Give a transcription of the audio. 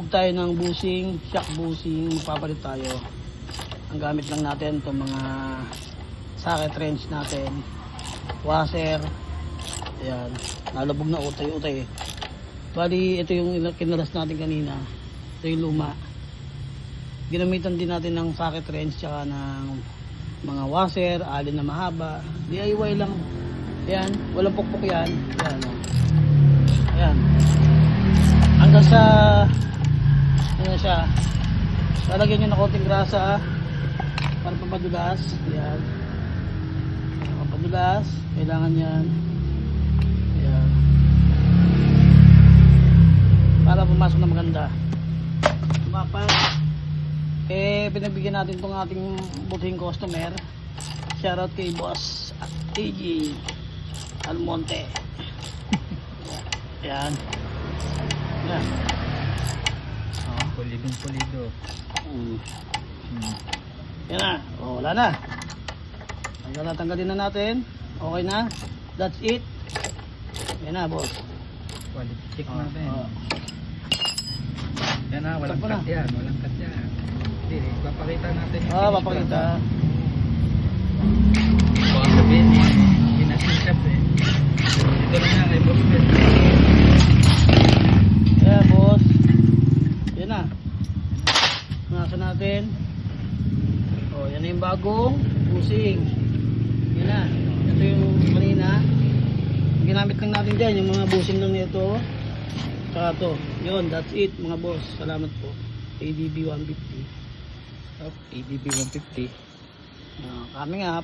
Nalubog tayo ng bushing, shock bushing, papalit tayo. Ang gamit lang natin itong mga socket wrench natin, washer. Ayan, nalubog na utay-utay. Bali, ito yung kinalas natin kanina. Ito yung luma. Ginamitan din natin ng socket wrench tsaka ng mga washer, alin na mahaba. DIY lang. Ayan, walang pukpok yan. Ayan, ayan. Hanggang sa ano siya, lalagyan nyo na konting grasa para papadulas. Ayan, papadulas, kailangan yan. Ayan, para pumasok na maganda. Tumapat. Pinagbigyan natin itong ating buting customer. Shoutout kay Boss AG Almonte. Ayan. Ayan. Pulidong pulido. Yan na. Wala na. Tanggalin na natin. Okay na. That's it. Yan na, boss. Quality check natin. Yan na, walang cut yan. Walang cut yan. Hindi, papakita natin yung finish Papakita. baka sabihin, pinasinshop eh. Ito na nga kay Boss Ben. Ayan, boss. Yan na. Nasa natin. Yan na yung bagong busing. Yan na. Ito yung kanina. Ginamit lang natin dyan yung mga busing lang nito. Saka to. Yun, that's it mga boss. Salamat po. ADB 150. ADB 150. Coming up.